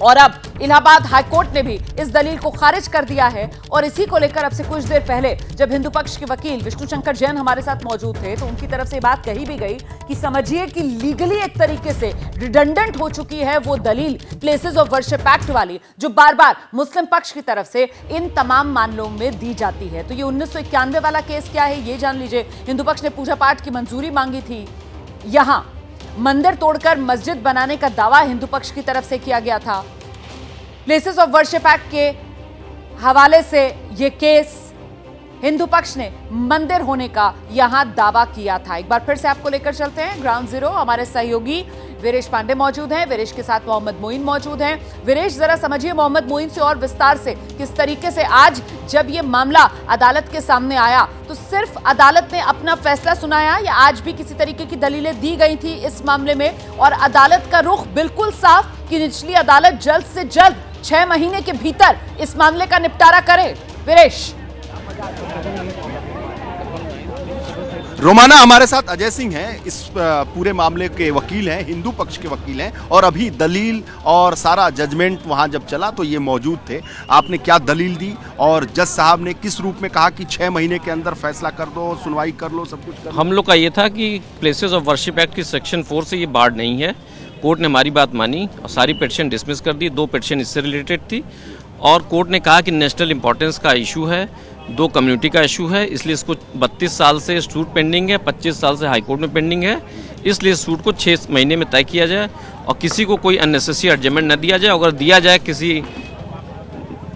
और अब इलाहाबाद हाईकोर्ट ने भी इस दलील को खारिज कर दिया है। और इसी को लेकर अब से कुछ देर पहले जब हिंदू पक्ष के वकील विष्णु शंकर जैन हमारे साथ मौजूद थे तो उनकी तरफ से बात कही भी गई कि समझिए कि लीगली एक तरीके से रिडंडेंट हो चुकी है वो दलील प्लेसेस ऑफ वर्शिप एक्ट वाली, जो बार बार मुस्लिम पक्ष की तरफ से इन तमाम मामलों में दी जाती है। तो ये 1991 वाला केस क्या है ये जान लीजिए। हिंदू पक्ष ने पूजा पाठ की मंजूरी मांगी थी, यहां मंदिर तोड़कर मस्जिद बनाने का दावा हिंदू पक्ष की तरफ से किया गया था। प्लेसेस ऑफ वर्शिप एक्ट के हवाले से यह केस हिंदू पक्ष ने मंदिर होने का यहां दावा किया था। एक बार फिर से आपको लेकर चलते हैं ग्राउंड जीरो। हमारे सहयोगी वीरेश पांडे मौजूद हैं, वीरेश के साथ मोहम्मद मोइन मौजूद हैं। वीरेश, जरा समझिए मोहम्मद मोइन से और विस्तार से किस तरीके से आज जब ये मामला अदालत के सामने आया तो सिर्फ अदालत ने अपना फैसला सुनाया या आज भी किसी तरीके की दलीलें दी गई थी इस मामले में, और अदालत का रुख बिल्कुल साफ कि निचली अदालत जल्द से जल्द 6 महीने के भीतर इस मामले का निपटारा करे। वीरेश। रोमाना, हमारे साथ अजय सिंह हैं, इस पूरे मामले के वकील हैं, हिंदू पक्ष के वकील हैं, और अभी दलील और सारा जजमेंट वहां जब चला तो ये मौजूद थे। आपने क्या दलील दी और जज साहब ने किस रूप में कहा कि 6 महीने के अंदर फैसला कर दो, सुनवाई कर लो, सब कुछ कर लो? हम लोग का ये था कि प्लेसेस ऑफ वर्शिप एक्ट की सेक्शन 4 से ये बार्ड नहीं है। कोर्ट ने हमारी बात मानी और सारी पिटीशन डिसमिस कर दी। 2 पिटीशन इससे रिलेटेड थी और कोर्ट ने कहा कि नेशनल इंपॉर्टेंस का इशू है, 2 कम्युनिटी का इशू है, इसलिए इसको 32 साल से सूट पेंडिंग है, 25 साल से हाईकोर्ट में पेंडिंग है, इसलिए सूट को 6 महीने में तय किया जाए और किसी को कोई अननेसेसरी एडजमेंट न दिया जाए। अगर दिया जाए किसी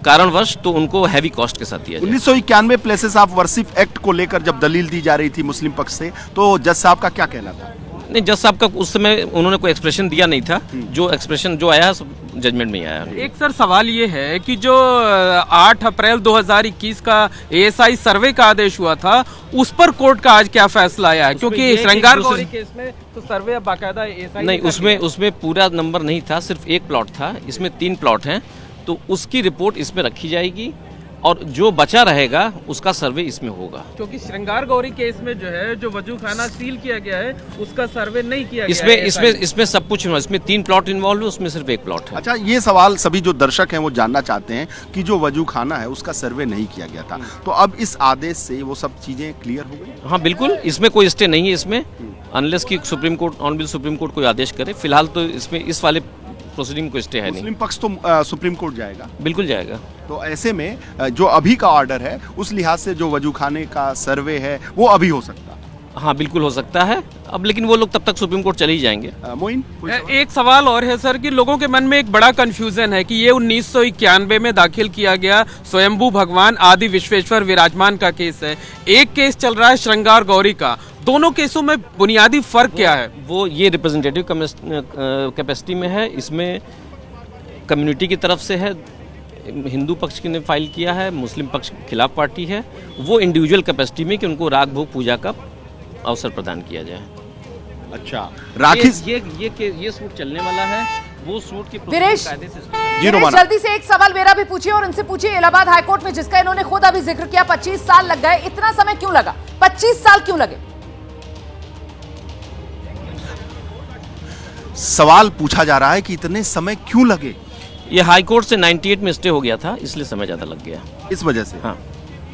कारणवश तो उनको हैवी कॉस्ट के साथ दिया जाए। 1991 प्लेसेस ऑफ वर्शिप एक्ट को लेकर जब दलील दी जा रही थी मुस्लिम पक्ष से, तो जज साहब का क्या कहना था? नहीं, जज साहब का उस समय उन्होंने कोई एक्सप्रेशन दिया नहीं था। जो एक्सप्रेशन जो आया जजमेंट में ही आया। एक सर सवाल ये है कि जो 8 अप्रैल 2021 का एएसआई सर्वे का आदेश हुआ था उस पर कोर्ट का आज क्या फैसला आया है? क्योंकि श्रृंगार गौरी केस में तो सर्वे अब बाकायदा एएसआई नहीं, उसमें पूरा नंबर नहीं था, सिर्फ एक प्लॉट था। इसमें 3 प्लॉट हैं, तो उसकी रिपोर्ट इसमें रखी जाएगी और जो बचा रहेगा उसका सर्वे इसमें होगा। क्योंकि श्रृंगार गौरी केस में जो है जो वजू खाना सील किया गया है उसका सर्वे नहीं किया गया। इसमें सब कुछ इसमें 3 प्लॉट इन्वॉल्व है, उसमें सिर्फ एक प्लॉट है। अच्छा, ये सवाल सभी जो दर्शक हैं वो जानना चाहते हैं कि जो वजू खाना है उसका सर्वे नहीं किया गया था, तो अब इस आदेश से वो सब चीजें क्लियर हो गई? हाँ बिल्कुल, इसमें कोई स्टे नहीं है इसमें, अनलेस की supreme court honourable supreme court कोई आदेश करे। फिलहाल तो इसमें इस वाले प्रोसीडिंग को स्टे है नहीं। मुस्लिम पक्ष तो सुप्रीम कोर्ट जाएगा? बिल्कुल जाएगा। तो ऐसे में जो अभी का ऑर्डर है उस लिहाज से जो वजू खाने का सर्वे है वो अभी हो सकता है? हाँ बिल्कुल हो सकता है अब, लेकिन वो लोग तब तक सुप्रीम कोर्ट चले ही जाएंगे। मोइन, एक सवाल और है सर कि लोगों के मन में एक बड़ा कंफ्यूजन है कि ये 1991 में दाखिल किया गया स्वयंभू भगवान आदि विश्वेश्वर विराजमान का केस है, एक केस चल रहा है श्रृंगार गौरी का। दोनों केसों में बुनियादी फर्क क्या है? वो ये रिप्रेजेंटेटिव कैपेसिटी में है, इसमें कम्युनिटी की तरफ से है, हिंदू पक्ष ने फाइल किया है, मुस्लिम पक्ष के खिलाफ पार्टी है। वो इंडिविजुअल कैपेसिटी में कि उनको राग भोग पूजा का अवसर प्रदान किया जाए। अच्छा, राखी ये सूट चलने वाला है, वो सूट की वीरेश, जल्दी से एक सवाल मेरा भी पूछिए और इनसे पूछिए। इलाहाबाद हाईकोर्ट में जिसका इन्होंने खुद अभी जिक्र किया 25 साल लग गए, इतना समय क्यों लगा? 25 साल क्यों लगे? सवाल पूछा जा रहा है कि इतने समय क्यों लगे? ये हाई कोर्ट से 98 में स्टे हो गया था, इसलिए समय ज्यादा लग गया। इस वजह से? हाँ।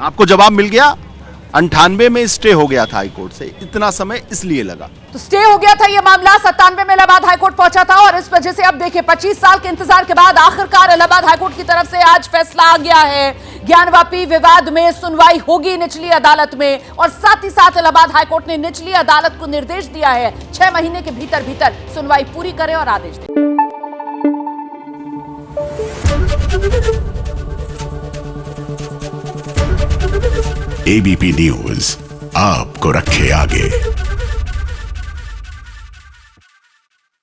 आपको जवाब मिल गया? 98 में स्टे हो गया था हाई कोर्ट से, इतना समय इसलिए लगा। तो स्टे हो गया था ये मामला, 97 में इलाहाबाद हाईकोर्ट पहुंचा था और इस वजह से अब देखिए 25 साल के इंतजार के बाद आखिरकार इलाहाबाद हाईकोर्ट की तरफ से आज फैसला आ गया है। ज्ञानवापी विवाद में सुनवाई होगी निचली अदालत में और साथ ही साथ इलाहाबाद हाईकोर्ट ने निचली अदालत को निर्देश दिया है 6 महीने के भीतर सुनवाई पूरी करे और आदेश दे। एबीपी न्यूज आपको रखे आगे।